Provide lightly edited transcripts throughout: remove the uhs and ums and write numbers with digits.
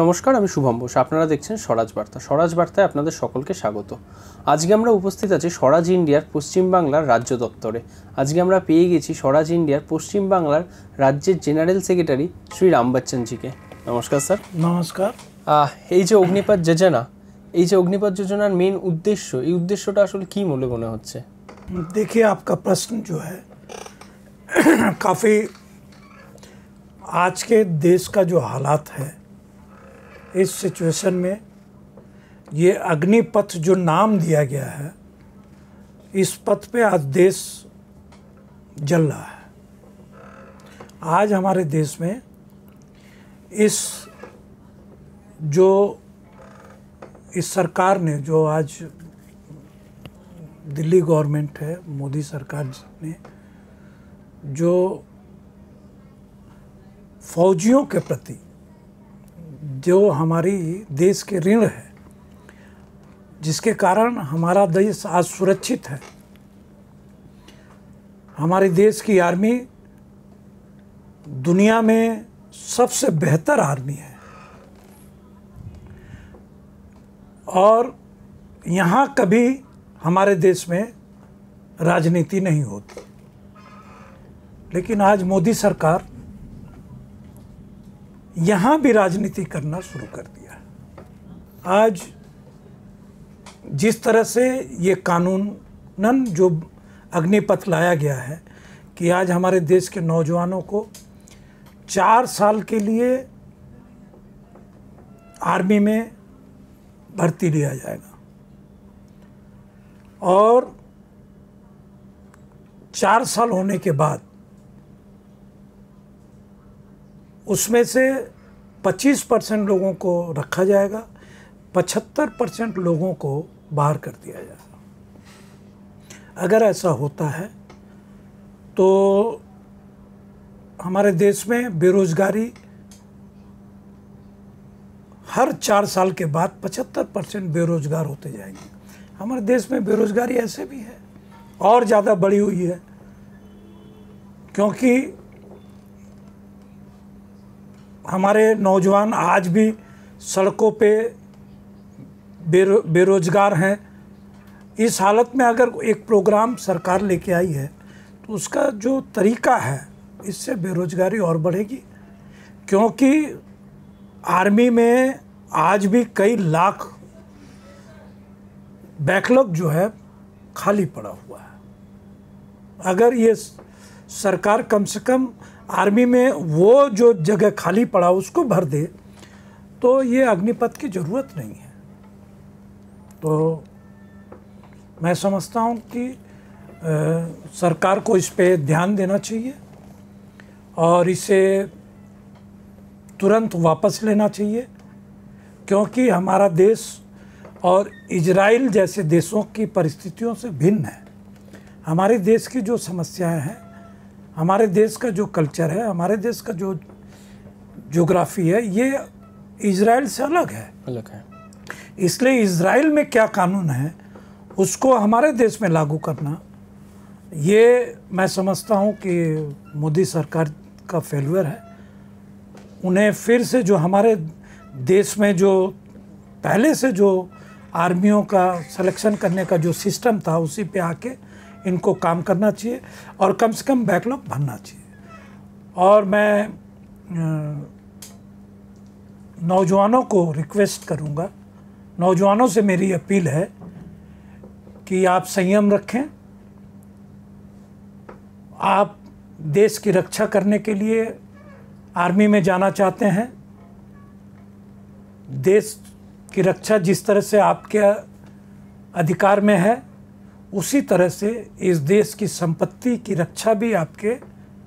নমস্কার, আমি শুভম বোস। আপনারা দেখছেন স্বরাজ বার্তা। স্বরাজ বার্তায় আপনাদের সকলকে স্বাগত। আজকে আমরা উপস্থিত আছি স্বরাজ ইন্ডিয়ার পশ্চিমবাংলার রাজ্য দপ্তরে। আজকে আমরা পেয়ে গেছি স্বরাজ ইন্ডিয়ার পশ্চিমবাংলার রাজ্যের জেনারেল সেক্রেটারি শ্রী রাম বচ্চনজিকে। নমস্কার স্যার। নমস্কার। এই যে অগ্নিপথ যোজনার মেন উদ্দেশ্য, এই উদ্দেশ্যটা আসলে কি বলে মনে হচ্ছে? देखिए, आपका प्रश्न जो है काफ़ी आज के देश का जो हालात है, इस सिचुएशन में ये अग्निपथ जो नाम दिया गया है, इस पथ पे आज देश जल रहा है। आज हमारे देश में इस सरकार ने जो आज दिल्ली गवर्नमेंट है, मोदी सरकार ने जो फौजियों के प्रति जो हमारी देश के ऋण है, जिसके कारण हमारा देश आज सुरक्षित है। हमारे देश की आर्मी दुनिया में सबसे बेहतर आर्मी है और यहाँ कभी हमारे देश में राजनीति नहीं होती, लेकिन आज मोदी सरकार यहाँ भी राजनीति करना शुरू कर दिया है। आज जिस तरह से ये कानूनन जो अग्निपथ लाया गया है कि आज हमारे देश के नौजवानों को 4 साल के लिए आर्मी में भर्ती लिया जाएगा और 4 साल होने के बाद उसमें से 25% लोगों को रखा जाएगा, 75% लोगों को बाहर कर दिया जाएगा। अगर ऐसा होता है तो हमारे देश में बेरोजगारी हर 4 साल के बाद 75% बेरोजगार होते जाएंगे। हमारे देश में बेरोजगारी ऐसे भी है और ज़्यादा बढ़ी हुई है, क्योंकि हमारे नौजवान आज भी सड़कों पे बेरोजगार हैं। इस हालत में अगर एक प्रोग्राम सरकार लेके आई है तो उसका जो तरीका है, इससे बेरोजगारी और बढ़ेगी, क्योंकि आर्मी में आज भी कई लाख बैकलॉग जो है खाली पड़ा हुआ है। अगर ये सरकार कम से कम आर्मी में वो जो जगह खाली पड़ा उसको भर दे तो ये अग्निपथ की ज़रूरत नहीं है। तो मैं समझता हूँ कि सरकार को इस पे ध्यान देना चाहिए और इसे तुरंत वापस लेना चाहिए, क्योंकि हमारा देश और इजराइल जैसे देशों की परिस्थितियों से भिन्न है। हमारे देश की जो समस्याएं हैं, हमारे देश का जो कल्चर है, हमारे देश का जो ज्योग्राफी है, ये इजराइल से अलग है। इसलिए इजराइल में क्या कानून है उसको हमारे देश में लागू करना, ये मैं समझता हूँ कि मोदी सरकार का फेल्यूर है। उन्हें फिर से जो हमारे देश में जो पहले से जो आर्मियों का सिलेक्शन करने का जो सिस्टम था, उसी पे आके इनको काम करना चाहिए और कम से कम बैकलॉग भरना चाहिए। और मैं नौजवानों को रिक्वेस्ट करूँगा, नौजवानों से मेरी अपील है कि आप संयम रखें। आप देश की रक्षा करने के लिए आर्मी में जाना चाहते हैं। देश की रक्षा जिस तरह से आपके अधिकार में है, उसी तरह से इस देश की संपत्ति की रक्षा भी आपके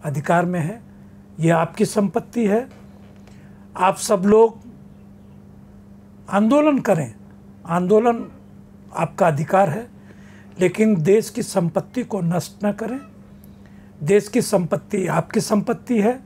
अधिकार में है। ये आपकी संपत्ति है। आप सब लोग आंदोलन करें, आंदोलन आपका अधिकार है, लेकिन देश की संपत्ति को नष्ट न करें। देश की संपत्ति आपकी संपत्ति है,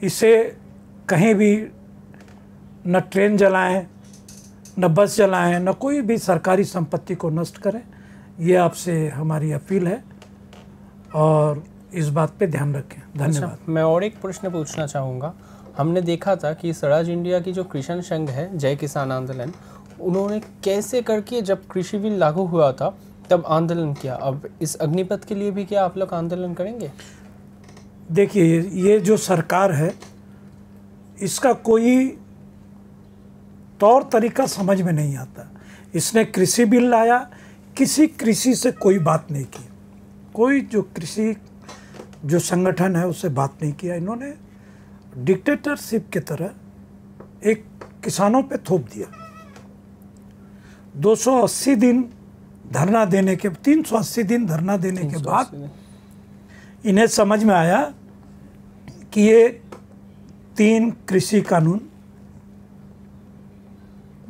इसे कहीं भी न ट्रेन जलाएं, न बस जलाएं, न कोई भी सरकारी संपत्ति को नष्ट करें। ये आपसे हमारी अपील है और इस बात पे ध्यान रखें। धन्यवाद। मैं और एक प्रश्न पूछना चाहूँगा। हमने देखा था कि स्वराज इंडिया की जो किसान संघ है, जय किसान आंदोलन, उन्होंने कैसे करके जब कृषि बिल लागू हुआ था तब आंदोलन किया। अब इस अग्निपथ के लिए भी क्या आप लोग आंदोलन करेंगे? देखिए, ये जो सरकार है इसका कोई तौर तरीका समझ में नहीं आता। इसने कृषि बिल लाया, किसी कृषि से कोई बात नहीं की, कोई जो कृषि जो संगठन है उससे बात नहीं किया। इन्होंने डिक्टेटरशिप की तरह एक किसानों पे थोप दिया। 280 दिन धरना देने के 380 दिन धरना देने के बाद इन्हें समझ में आया कि ये 3 कृषि कानून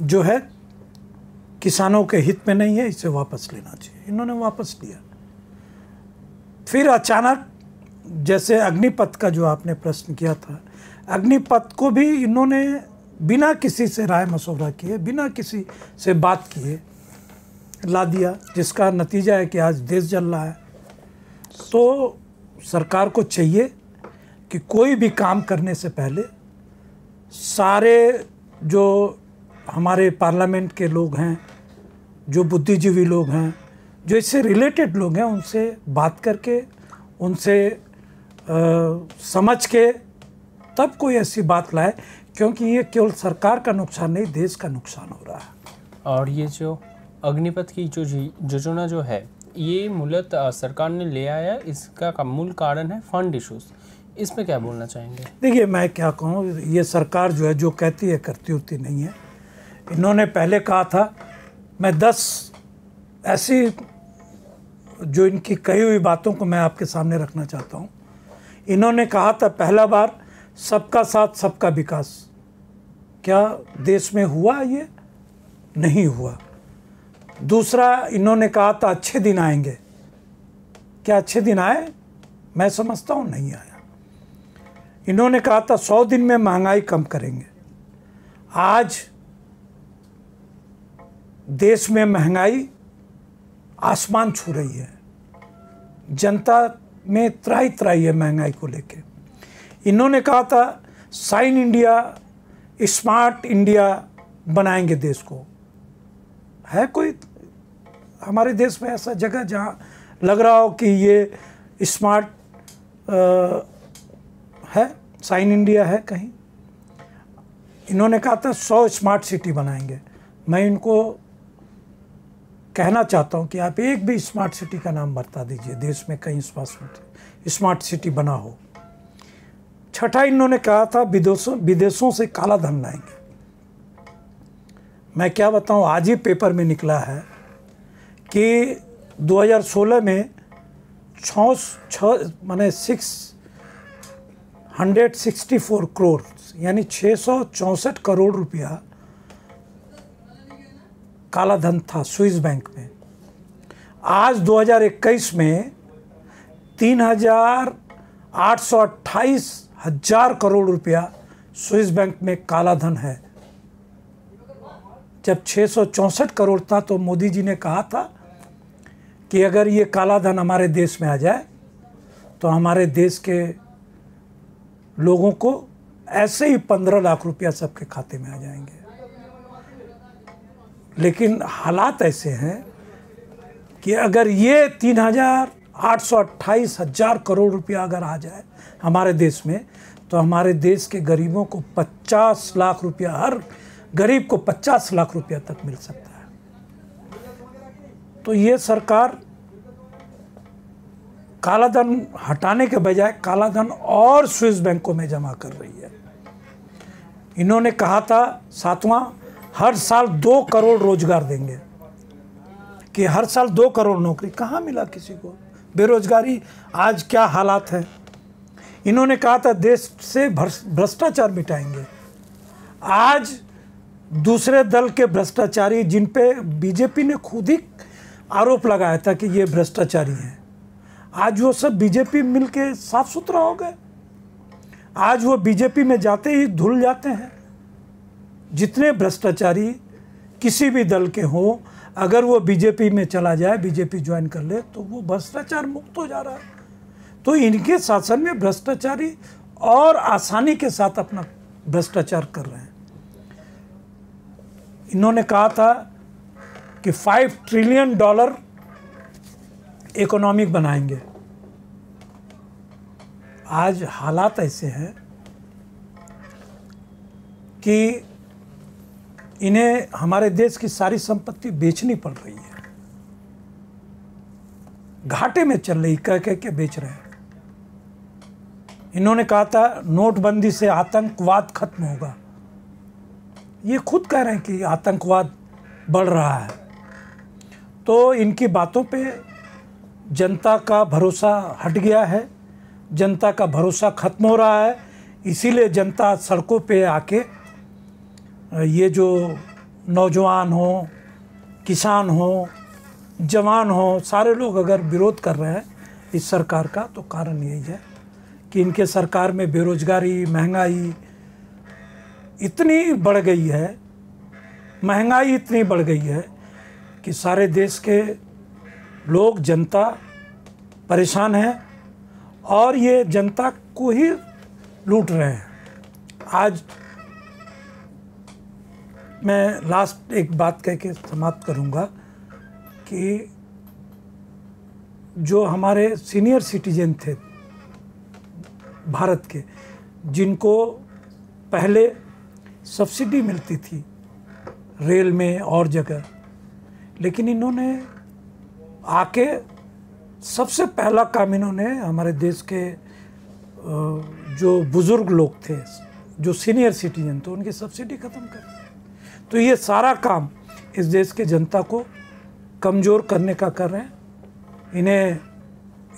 जो है किसानों के हित में नहीं है, इसे वापस लेना चाहिए। इन्होंने वापस लिया। फिर अचानक, जैसे अग्निपथ का जो आपने प्रश्न किया था, अग्निपथ को भी इन्होंने बिना किसी से राय मशवरा किए, बिना किसी से बात किए ला दिया, जिसका नतीजा है कि आज देश जल रहा है। तो सरकार को चाहिए कि कोई भी काम करने से पहले सारे जो हमारे पार्लियामेंट के लोग हैं, जो बुद्धिजीवी लोग हैं, जो इससे रिलेटेड लोग हैं, उनसे बात करके, उनसे समझ के तब कोई ऐसी बात लाए, क्योंकि ये केवल सरकार का नुकसान नहीं, देश का नुकसान हो रहा है। और ये जो अग्निपथ की जो योजना जो है, ये मूलतः सरकार ने ले आया, इसका मूल कारण है फंड इश्यूज। इसमें क्या बोलना चाहेंगे? देखिए, मैं क्या कहूँ, ये सरकार जो है जो कहती है करती होती नहीं है। इन्होंने पहले कहा था, मैं 10 ऐसी जो इनकी कही हुई बातों को मैं आपके सामने रखना चाहता हूँ। इन्होंने कहा था पहला बार सबका साथ सबका विकास। क्या देश में हुआ? ये नहीं हुआ। दूसरा, इन्होंने कहा था अच्छे दिन आएंगे। क्या अच्छे दिन आए? मैं समझता हूँ नहीं आया। इन्होंने कहा था 100 दिन में महंगाई कम करेंगे। आज देश में महंगाई आसमान छू रही है। जनता में त्राही त्राही है महंगाई को लेके। इन्होंने कहा था साइन इंडिया, स्मार्ट इंडिया बनाएंगे देश को। है कोई हमारे देश में ऐसा जगह जहाँ लग रहा हो कि ये स्मार्ट है, साइन इंडिया है कहीं? इन्होंने कहा था 100 स्मार्ट सिटी बनाएंगे। मैं इनको कहना चाहता हूं कि आप एक भी स्मार्ट सिटी का नाम बता दीजिए देश में कहीं स्मार्ट सिटी बना हो। छठा, इन्होंने कहा था विदेशों से काला धन लाएंगे। मैं क्या बताऊं, आज ही पेपर में निकला है कि 2016 में 664 करोड़ यानी 664 करोड़ रुपया काला धन था स्विस बैंक में। आज 2021 में 3,828,000 करोड़ रुपया स्विस बैंक में काला धन है। जब 664 करोड़ था तो मोदी जी ने कहा था कि अगर ये काला धन हमारे देश में आ जाए तो हमारे देश के लोगों को ऐसे ही 15 लाख रुपया सबके खाते में आ जाएंगे। लेकिन हालात ऐसे हैं कि अगर ये 3,828,000 करोड़ रुपया अगर आ जाए हमारे देश में, तो हमारे देश के गरीबों को 50 लाख रुपया, हर गरीब को 50 लाख रुपया तक मिल सकता है। तो ये सरकार कालाधन हटाने के बजाय कालाधन और स्विस बैंकों में जमा कर रही है। इन्होंने कहा था 7वां, हर साल 2 करोड़ रोजगार देंगे, कि हर साल 2 करोड़ नौकरी। कहाँ मिला किसी को? बेरोजगारी आज क्या हालात है। इन्होंने कहा था देश से भ्रष्टाचार मिटाएंगे। आज दूसरे दल के भ्रष्टाचारी, जिन पे बीजेपी ने खुद ही आरोप लगाया था कि ये भ्रष्टाचारी हैं, आज वो सब बीजेपी मिलके साफ सुथरा हो गए। आज वो बीजेपी में जाते ही धुल जाते हैं। जितने भ्रष्टाचारी किसी भी दल के हों, अगर वो बीजेपी में चला जाए, बीजेपी ज्वाइन कर ले, तो वो भ्रष्टाचार मुक्त हो जा रहा है। तो इनके शासन में भ्रष्टाचारी और आसानी के साथ अपना भ्रष्टाचार कर रहे हैं। इन्होंने कहा था कि $5 ट्रिलियन इकोनॉमिक बनाएंगे। आज हालात ऐसे हैं कि इन्हें हमारे देश की सारी संपत्ति बेचनी पड़ रही है, घाटे में चल रही, कह के बेच रहे हैं। इन्होंने कहा था नोटबंदी से आतंकवाद खत्म होगा। ये खुद कह रहे हैं कि आतंकवाद बढ़ रहा है। तो इनकी बातों पे जनता का भरोसा हट गया है, जनता का भरोसा खत्म हो रहा है। इसीलिए जनता सड़कों पे आके, ये जो नौजवान हो, किसान हो, जवान हो, सारे लोग अगर विरोध कर रहे हैं इस सरकार का, तो कारण यही है कि इनके सरकार में बेरोजगारी, महंगाई इतनी बढ़ गई है, महंगाई इतनी बढ़ गई है कि सारे देश के लोग, जनता परेशान है और ये जनता को ही लूट रहे हैं। आज मैं लास्ट एक बात कह के समाप्त करूंगा कि जो हमारे सीनियर सिटीजन थे भारत के, जिनको पहले सब्सिडी मिलती थी रेल में और जगह, लेकिन इन्होंने आके सबसे पहला काम इन्होंने हमारे देश के जो बुज़ुर्ग लोग थे, जो सीनियर सिटीजन थे, उनकी सब्सिडी ख़त्म कर दी। तो ये सारा काम इस देश के जनता को कमज़ोर करने का कर रहे हैं। इन्हें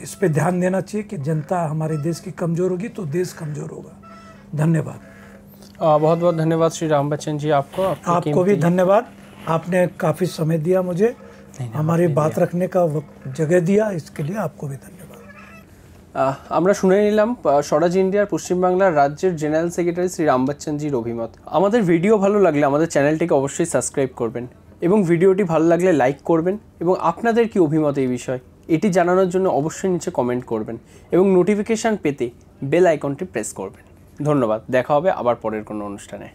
इस पे ध्यान देना चाहिए कि जनता हमारे देश की कमज़ोर होगी तो देश कमज़ोर होगा। धन्यवाद। बहुत बहुत धन्यवाद श्री राम बच्चन जी, आपको भी धन्यवाद। आपने काफ़ी समय दिया मुझे, हमारी बात रखने का जगह दिया, इसके लिए आपको भी धन्यवाद। আমরা শুনে নিলাম স্বরাজ ইন্ডিয়ার পশ্চিমবাংলার রাজ্যের জেনারেল সেক্রেটারি শ্রী রাম বচ্চনজির অভিমত। আমাদের ভিডিও ভালো লাগলে আমাদের চ্যানেলটিকে অবশ্যই সাবস্ক্রাইব করবেন এবং ভিডিওটি ভালো লাগলে লাইক করবেন এবং আপনাদের কি অভিমত এই বিষয় এটি জানানোর জন্য অবশ্যই নিচে কমেন্ট করবেন এবং নোটিফিকেশান পেতে বেল আইকনটি প্রেস করবেন। ধন্যবাদ। দেখা হবে আবার পরের কোনো অনুষ্ঠানে।